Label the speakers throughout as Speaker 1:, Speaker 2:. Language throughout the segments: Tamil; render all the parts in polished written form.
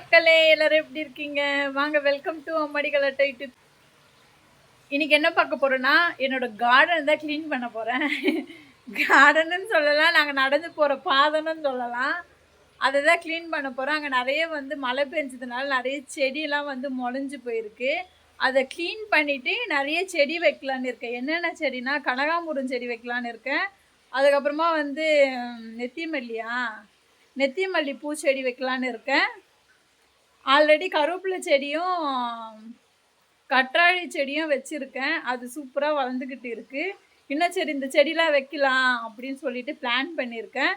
Speaker 1: மக்களே, எல்லாரும் எப்படி இருக்கீங்க? வாங்க, வெல்கம் டு அம்மாடி கலர் டைட்டு. இன்னைக்கு என்ன பார்க்க போறோம்னா, என்னோட கார்டன் தான் க்ளீன் பண்ண போறேன். கார்டன்னு சொல்லலாம், நாங்கள் நடந்து போகிற பாதைன்னு சொல்லலாம். அதை தான் க்ளீன் பண்ண போகிறோம். அங்கே நிறைய மழை பெஞ்சதுனால நிறைய செடியெல்லாம் முளைஞ்சு போயிருக்கு. அதை க்ளீன் பண்ணிவிட்டு நிறைய செடி வைக்கலான்னு இருக்கேன். என்னென்ன செடினா, கனகாம்பரம் செடி வைக்கலான்னு இருக்கேன். அதுக்கப்புறமா நெத்தி மல்லி பூச்செடி வைக்கலான்னு இருக்கேன். ஆல்ரெடி கருவேப்பிலை செடியும் கற்றாழை செடியும் வச்சுருக்கேன். அது சூப்பராக வளர்ந்துக்கிட்டு இருக்குது. இன்னும் சரி, இந்த செடியெலாம் வைக்கலாம் அப்படின்னு சொல்லிட்டு பிளான் பண்ணியிருக்கேன்.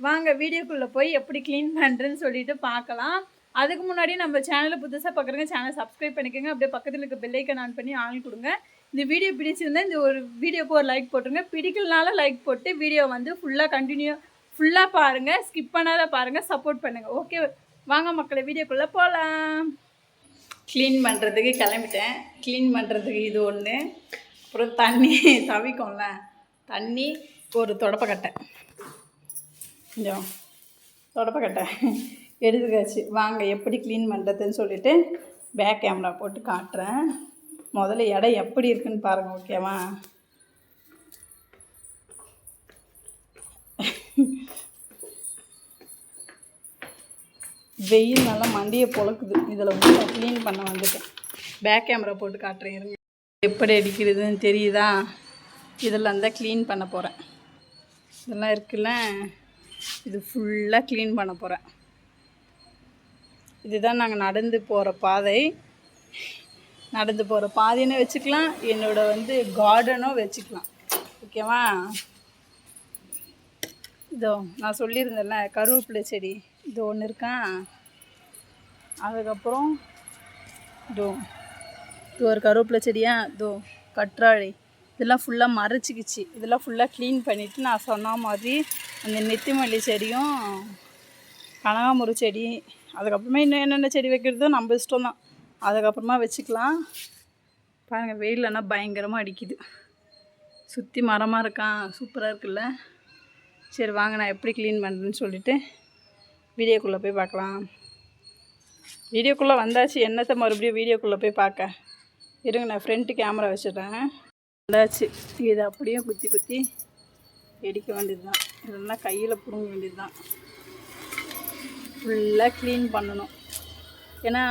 Speaker 1: வாங்க வீடியோக்குள்ளே போய் எப்படி க்ளீன் பண்ணுறேன்னு சொல்லிட்டு பார்க்கலாம். அதுக்கு முன்னாடி நம்ம சேனலை புதுசாக பார்க்குறவங்க சேனலை சப்ஸ்கிரைப் பண்ணிக்கோங்க. அப்படியே பக்கத்தில் இருக்க பெல் ஐக்கான் ஆன் பண்ணி ஆன் கொடுங்க. இந்த வீடியோ பிடிச்சிருந்தா இந்த ஒரு வீடியோக்கு ஒரு லைக் போட்டுருங்க. பிடிக்கலனால லைக் போட்டு வீடியோ ஃபுல்லாக பாருங்கள். ஸ்கிப் பண்ணாத பாருங்கள், சப்போர்ட் பண்ணுங்கள். ஓகே, வாங்க மக்களை வீடியோக்குள்ளே போகலாம். க்ளீன் பண்ணுறதுக்கு கிளம்பிட்டேன். க்ளீன் பண்ணுறதுக்கு இது ஒன்று, அப்புறம் தண்ணி தவிக்கும்ல, தண்ணி, ஒரு தொடப்பக்கட்டை, கொஞ்சம் தொடப்பக்கட்டை எடுத்துக்காச்சு. வாங்க எப்படி க்ளீன் பண்ணுறதுன்னு சொல்லிவிட்டு பேக் கேமரா போட்டு காட்டுறேன். முதல்ல இடம் எப்படி இருக்குன்னு பாருங்கள். ஓகேவா? வெயில் நல்லா மண்டியை பொழக்குது. இதில் நான் க்ளீன் பண்ண வந்துட்டேன். பேக் கேமரா போட்டு காட்டுறேன் இருங்க. எப்படி அடிக்கிறதுன்னு தெரியுதா? இதெல்லாம் தான் க்ளீன் பண்ண போகிறேன். இதெல்லாம் இருக்குல்ல, இது ஃபுல்லாக க்ளீன் பண்ண போகிறேன். இதுதான் நாங்கள் நடந்து போகிற பாதை. நடந்து போகிற பாதைன்னு வச்சுக்கலாம், என்னோடய கார்டனும் வச்சுக்கலாம். ஓகேவா? இதோ நான் சொல்லியிருந்தேன்ல, கருவேப்பிலை செடி இது ஒன்று இருக்கான். அதுக்கப்புறம் இதோ இது ஒரு கருவேப்பிலை செடியா, இதோ கற்றாழை, இதெல்லாம் ஃபுல்லாக மறைச்சிக்கிச்சு. இதெல்லாம் ஃபுல்லாக க்ளீன் பண்ணிவிட்டு நான் சொன்ன மாதிரி அந்த நெத்தி மல்லி செடியும் கனகாம்பரம் செடி, அதுக்கப்புறமா இன்னும் என்னென்ன செடி வைக்கிறதோ நம்ம இஷ்டம் தான். அதுக்கப்புறமா வச்சுக்கலாம். பாருங்கள், வெயிலன்னா பயங்கரமாக அடிக்குது. சுற்றி மரமாக இருக்கான், சூப்பராக இருக்குல்ல. சரி வாங்க, நான் எப்படி க்ளீன் பண்ணுறேன்னு சொல்லிவிட்டு வீடியோக்குள்ளே போய் பார்க்கலாம். வீடியோக்குள்ளே வந்தாச்சு, என்னத்தை மறுபடியும் வீடியோக்குள்ளே போய் பார்க்க. இருங்க, நான் ஃப்ரண்ட் கேமரா வச்சுட்றேன். வந்தாச்சு. இதை அப்படியே குத்தி குத்தி எடுக்க வேண்டியது தான். இதெல்லாம் கையில் பிடுங்க வேண்டியது தான். ஃபுல்லாக க்ளீன் பண்ணணும். ஏன்னா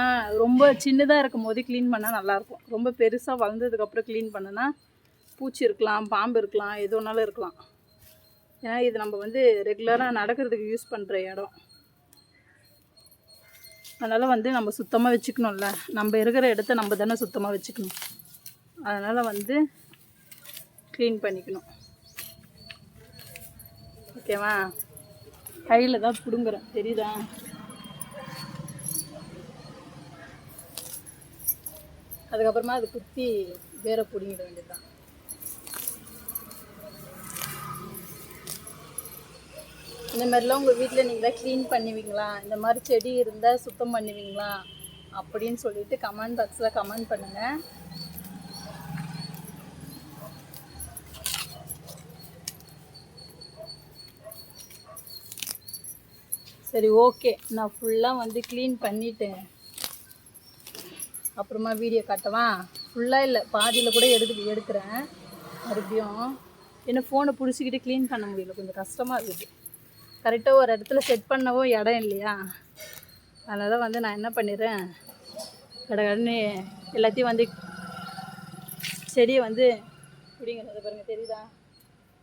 Speaker 1: ரொம்ப சின்னதாக இருக்கும் போது க்ளீன் பண்ணால் நல்லாயிருக்கும். ரொம்ப பெருசாக வளர்ந்ததுக்கப்புறம் க்ளீன் பண்ணுன்னா பூச்சி இருக்கலாம், பாம்பு இருக்கலாம், எது ஒன்றாலும் இருக்கலாம். ஏன்னா இது நம்ம ரெகுலராக நடக்கிறதுக்கு யூஸ் பண்ணுற இடம். அதனால் நம்ம சுத்தமாக வச்சுக்கணும்ல. நம்ம இருக்கிற இடத்த நம்ம தானே சுத்தமாக வச்சுக்கணும். அதனால் க்ளீன் பண்ணிக்கணும். ஓகேவா? கையில் தான் பிடுங்குறேன், தெரியுதா? அதுக்கப்புறமா அது குத்தி வேற பிடிங்கிட வேண்டியதுதான். இந்த மாதிரிலாம் உங்கள் வீட்டில் நீங்கள் தான் க்ளீன் பண்ணுவீங்களா? இந்த மாதிரி செடி இருந்தால் சுத்தம் பண்ணுவீங்களா அப்படின்னு சொல்லிட்டு கமெண்ட் பாக்ஸில் கமெண்ட் பண்ணுங்கள். சரி, ஓகே, நான் ஃபுல்லாக க்ளீன் பண்ணிவிட்டேன். அப்புறமா வீடியோ காட்டவா? ஃபுல்லாக இல்லை, பாதியில் கூட எடுக்கிறேன் மறுபடியும். ஏன்னா ஃபோனை பிடிச்சிக்கிட்டு க்ளீன் பண்ண முடியல, கொஞ்சம் கஷ்டமாக இருக்குது. கரெக்டாக ஒரு இடத்துல செட் பண்ணவும் இடம் இல்லையா? அதனால் நான் என்ன பண்ணிடுறேன், கடகடன்னு எல்லாத்தையும் செடியை பிடிங்கிறது பாருங்கள், தெரியுதா?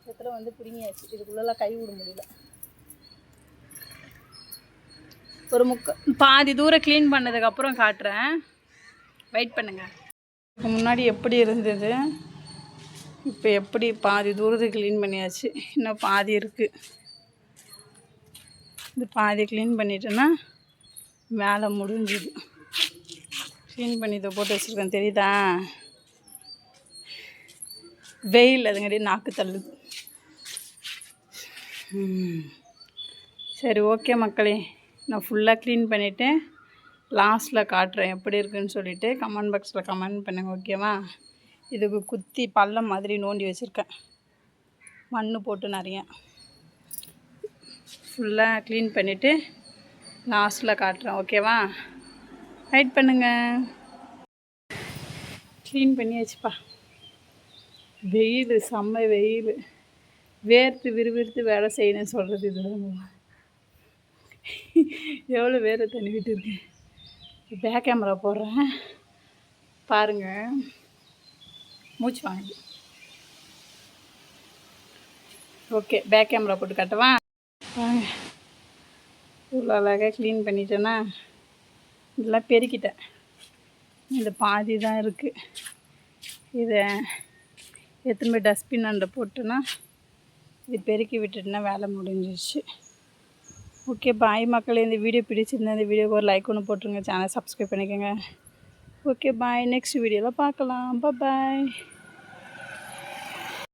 Speaker 1: இடத்துல பிடிங்கியாச்சு. இதுக்குள்ளெல்லாம் கை விட முடியல. ஒரு பாதி தூரம் க்ளீன் பண்ணதுக்கப்புறம் காட்டுறேன், வெயிட் பண்ணுங்கள். முன்னாடி எப்படி இருந்தது, இப்போ எப்படி பாதி தூரத்துக்கு க்ளீன் பண்ணியாச்சு. இன்னும் பாதி இருக்குது. இது பாதி க்ளீன் பண்ணிட்டேன்னா வேலை முடிஞ்சுது. க்ளீன் பண்ணி இதை போட்டு வச்சுருக்கேன், தெரியுதா? வெயில் அதுங்கடி நாக்கு தள்ளுது. சரி, ஓகே மக்களே, நான் ஃபுல்லாக க்ளீன் பண்ணிவிட்டு லாஸ்ட்டில் காட்டுறேன் எப்படி இருக்குன்னு சொல்லிவிட்டு கமெண்ட் பாக்ஸில் கமெண்ட் பண்ணுங்கள். ஓகேவா? இதுக்கு குத்தி பள்ளம் மாதிரி நோண்டி வச்சுருக்கேன், மண் போட்டு நிறைய. ஃபுல்லாக க்ளீன் பண்ணிவிட்டு லாஸ்ட்டில் காட்டுறேன், ஓகேவா? வெயிட் பண்ணுங்கள். க்ளீன் பண்ணியாச்சுப்பா. வெயில், செம்ம வெயில். வேர்த்து விறுவிறுத்து வேலை செய்யணும்னு சொல்கிறது இதுதான். எவ்வளோ வேர்வை தண்ணிக்கிட்டு இருக்கு. பேக் கேமரா போடுறேன் பாருங்கள். மூச்சு வாங்குது. ஓகே, பேக் கேமரா போட்டு காட்டவா? வாங்க. இவ்வளோ அழகாக க்ளீன் பண்ணிட்டேன்னா இதெல்லாம் பெருக்கிட்டேன். இந்த பாதி தான் இருக்குது. இதை எடுத்துன்னு போய் டஸ்ட்பின் அண்டை போட்டுன்னா இது பெருக்கி விட்டுட்டுனா வேலை முடிஞ்சிச்சு. ஓகே, பாய் மக்களே. இந்த வீடியோ பிடிச்சிருந்தா இந்த வீடியோக்கு ஒரு லைக் ஒன்று போட்டுருங்க. சேனல் சப்ஸ்கிரைப் பண்ணிக்கோங்க. ஓகே, பாய். நெக்ஸ்ட் வீடியோவில் பார்க்கலாம். பாய்.